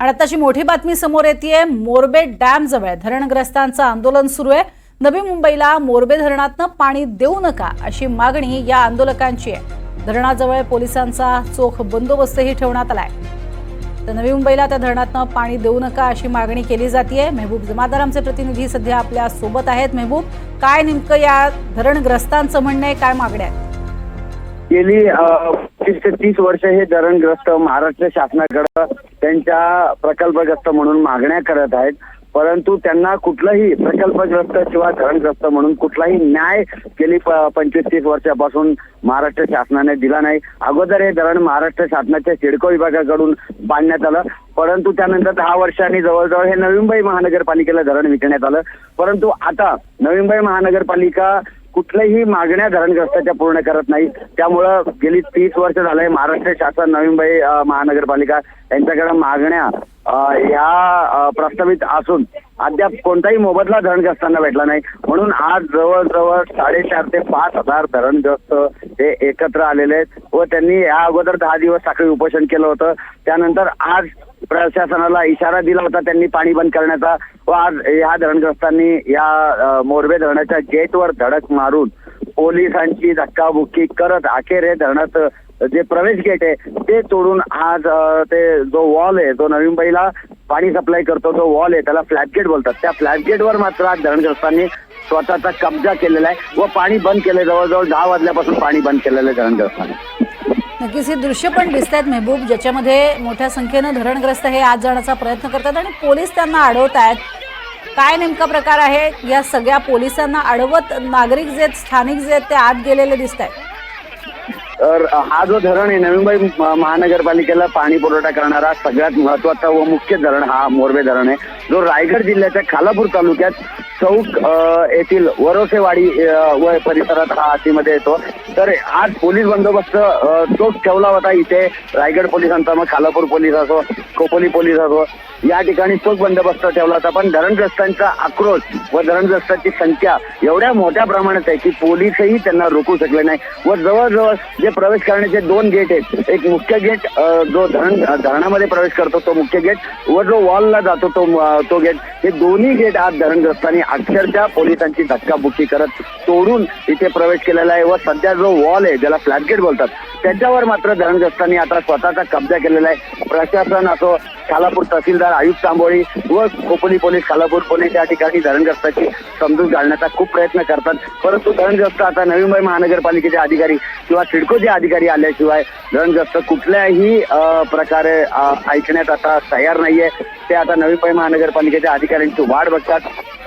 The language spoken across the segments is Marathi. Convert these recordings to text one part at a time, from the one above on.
आणि आताची मोठी बातमी समोर येते। मोरबे डॅम जवळ धरणग्रस्तांचं आंदोलन सुरू आहे। नवी मुंबईला मोरबे धरणातनं पाणी देऊ नका अशी मागणी या आंदोलकांची आहे। धरणाजवळ पोलिसांचा चोख बंदोबस्तही ठेवण्यात आलाय। तर नवी मुंबईला त्या धरणातनं पाणी देऊ नका अशी मागणी केली जाते। महबूब जमादार आमचे प्रतिनिधी सध्या आपल्या सोबत आहेत। महबूब, काय नेमकं या धरणग्रस्तांचं म्हणणं आहे, काय मागण्या आहेत? गेली 25 ते 30 वर्ष हे धरणग्रस्त महाराष्ट्र शासनाकडे त्यांच्या प्रकल्पग्रस्त म्हणून मागण्या करत आहेत, परंतु त्यांना कुठलाही प्रकल्पग्रस्त किंवा धरणग्रस्त म्हणून कुठलाही न्याय गेली 25-30 वर्षापासून महाराष्ट्र शासनाने दिला नाही। अगोदर हे धरण महाराष्ट्र शासनाच्या सिडको विभागाकडून बांधण्यात आलं, परंतु त्यानंतर 10 वर्षांनी जवळजवळ हे नवी मुंबई महानगरपालिकेला धरण विकण्यात आलं। परंतु आता नवी मुंबई महानगरपालिका कुठल्याही मागण्या धरणग्रस्ताच्या पूर्ण करत नाही। त्यामुळं गेली 30 वर्ष झालंय महाराष्ट्र शासन नवी मुंबई महानगरपालिका यांच्याकडे मागण्या ह्या प्रस्तावित असून अद्याप कोणताही मोबदला धरणग्रस्तांना भेटला नाही। म्हणून आज जवळजवळ 4,500 ते 5,000 धरणग्रस्त हे एकत्र आलेले आहेत व त्यांनी या अगोदर 10 दिवस साखळी उपोषण केलं होतं। त्यानंतर आज प्रशासनाला इशारा दिला होता त्यांनी पाणी बंद करण्याचा व आज ह्या धरणग्रस्तांनी या मोरबे धरणाच्या गेटवर धडक मारून पोलिसांची धक्काबुक्की करत अखेर हे धरणात जे प्रवेश गेट आहे ते तोडून आज ते जो वॉल आहे, जो नवी मुंबईला पाणी सप्लाय करतो जो वॉल आहे त्याला फ्लॅट गेट बोलतात, त्या फ्लॅट गेटवर मात्र आज धरणग्रस्तांनी स्वतःचा कब्जा केलेला आहे व पाणी बंद केले। जवळजवळ 10 वाजल्यापासून पाणी बंद केलेलं आहे धरणग्रस्तांनी। नक्कीच हे दृश्य पण दिसत आहेत महबूब, ज्याच्यामध्ये मोठ्या संख्येनं धरणग्रस्त हे आत जाण्याचा प्रयत्न करतात आणि पोलीस त्यांना अडवत आहेत। काय नेमका प्रकार आहे? या सगळ्या पोलिसांना अडवत नागरिक जे स्थानिक जे ते आत गेलेले दिसत आहेत। तर हा जो धरण आहे नवी मुंबई महानगरपालिकेला पाणी पुरवठा करणारा सगळ्यात महत्वाचा व मुख्य धरण हा मोरबे धरण आहे, जो रायगड जिल्ह्याच्या खालापूर तालुक्यात चौक येथील वरोसेवाडी व परिसरात हा आतीमध्ये येतो। तर आज पोलीस बंदोबस्त तोच ठेवला होता इथे, रायगड पोलिसांचा, मग खालापूर पोलीस असो, खोपोली पोलीस असो, या ठिकाणी तोच बंदोबस्त ठेवला होता। पण धरणग्रस्तांचा आक्रोश व धरणग्रस्तांची संख्या एवढ्या मोठ्या प्रमाणात आहे की पोलीसही त्यांना रोखू शकले नाही व जवळजवळ जे प्रवेश करण्याचे 2 गेट आहेत, एक मुख्य गेट जो धरणामध्ये प्रवेश करतो तो मुख्य गेट व जो वॉलला जातो तो गेट, हे दोन्ही गेट आज धरणग्रस्तांनी अक्षरशः पोलिसांची धक्काबुक्की करत तोडून इथे प्रवेश केलेला आहे व सध्या जो वॉल आहे ज्याला फ्लॅट गेट बोलतात त्याच्यावर मात्र धरणग्रस्तांनी आता स्वतःचा कब्जा केलेला आहे। प्रशासन असो, खालापूर तहसीलदार आयुक्त तांबोळी व खोपोली पोलीस, खालापूर पोलीस या ठिकाणी धरणग्रस्ताची समजूत घालण्याचा खूप प्रयत्न करतात, परंतु धरणग्रस्त आता नवी मुंबई महानगरपालिकेचे अधिकारी किंवा सिडकोचे अधिकारी आल्याशिवाय धरणग्रस्त कुठल्याही प्रकारे ऐकण्यात आता तयार नाहीये। ते आता नवी मुंबई महानगरपालिकेच्या अधिकाऱ्यांची वाट बघतात।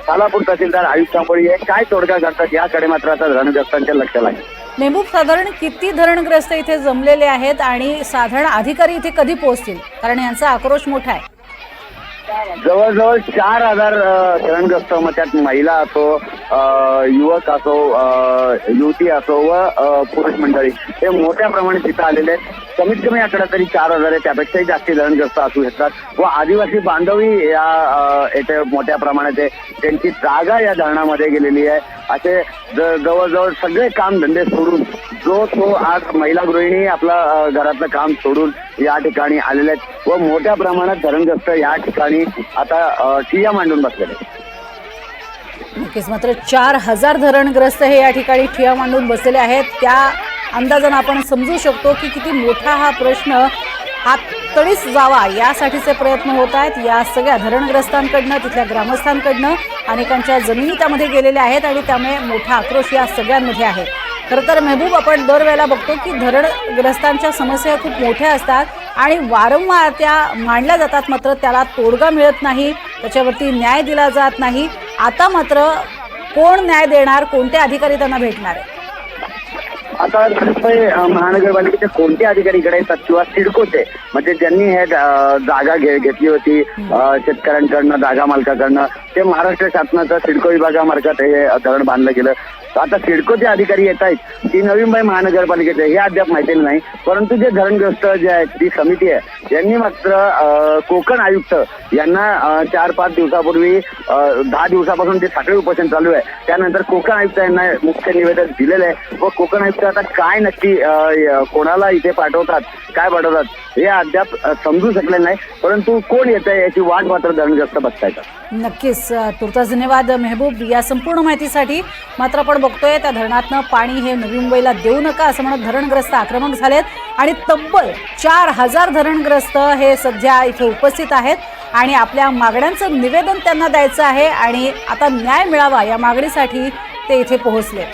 खालापूर तहसीलदार आयुक्त तांबोळी हे काय तोडगा करतात याकडे मात्र आता धरणग्रस्तांच्या लक्ष लागेल। महबूब, साधारण किती धरणग्रस्त इथे जमलेले आहेत आणि साधारण अधिकारी इथे कधी पोहोचतील? कारण यांचा आक्रोश मोठा आहे। जवळजवळ 4,000 धरणग्रस्त, मग त्यात महिला असो, युवक असो, युवती असो व पुरुष मंडळी हे मोठ्या प्रमाणात तिथं आलेले आहेत। कमीत कमी आकडा तरी 4,000 आहे, त्यापेक्षाही जास्त धरणग्रस्त असू शकतात व आदिवासी बांधवही या येथे मोठ्या प्रमाणात आहे, त्यांची जागा या धरणामध्ये गेलेली आहे। असे जवळजवळ सगळे काम धंदे सोडून तो आज महिला गृहिणी आपला घरातलं काम सोडून या ठिकाणी आलेले आहेत व मोठ्या प्रमाणात धरणग्रस्त या ठिकाणी आता ठिय्या मांडून बसलेले आहेत। नक्कीच, मात्र 4,000 धरणग्रस्त हे या ठिकाणी ठिय्या मांडून बसलेले आहेत। त्या अंदाजानं आपण समजू शकतो की किती मोठा हा प्रश्न हातळीस जावा यासाठीचे प्रयत्न होत आहेत या सगळ्या धरणग्रस्तांकडनं, तिथल्या ग्रामस्थांकडनं। अनेकांच्या जमिनी त्यामध्ये गेलेल्या आहेत आणि त्यामुळे मोठा आक्रोश या सगळ्यांमध्ये आहे। खरं तर महबूब, आपण दरवेळेला बघतो की धरणग्रस्तांच्या समस्या खूप मोठ्या असतात आणि वारंवार त्या मांडल्या जातात, मात्र त्याला तोडगा मिळत नाही, त्याच्यावरती न्याय दिला जात नाही। आता मात्र कोण न्याय देणार? कोणते अधिकारी त्यांना भेटणार आहे? आता मुंबई महानगरपालिकेचे कोणते अधिकारी इकडे येतात किंवा सिडकोचे, म्हणजे ज्यांनी हे जागा घेतली होती शेतकऱ्यांकडनं, जागा मालकाकडनं, ते महाराष्ट्र शासनाच्या सिडको विभागामार्फत हे धरण बांधलं गेलं। आता सिडकोचे अधिकारी येत आहेत की नवी मुंबई महानगरपालिकेचे हे अद्याप माहिती नाही, परंतु जे धरणग्रस्त जे आहेत ती समिती आहे यांनी मात्र कोकण आयुक्त यांना 4-5 दिवसापूर्वी 10 दिवसापासून ते साखळी उपोषण चालू आहे, त्यानंतर कोकण आयुक्त यांना मुख्य निवेदन दिलेलं आहे व कोकण आयुक्त आता काय नक्की कोणाला इथे पाठवतात काय पाठवतात हे अद्याप समजू शकले नाही, परंतु कोण येत आहे याची वाट मात्र धरणग्रस्त बघतायत. नक्कीच तुर्तास धन्यवाद मेहबूब या संपूर्ण माहितीसाठी. मात्र आपण बघतोय त्या धरणातनं पाणी हे नवी मुंबईला देऊ नका असं म्हणत धरणग्रस्त आक्रमक झालेत आणि तब्बल 4000 धरणग्रस्त हे सध्या इथे उपस्थित आहेत आणि आपल्या मागण्यांचं निवेदन त्यांना द्यायचं आहे आणि आता न्याय मिळावा या मागणीसाठी ते इथे पोहोचले.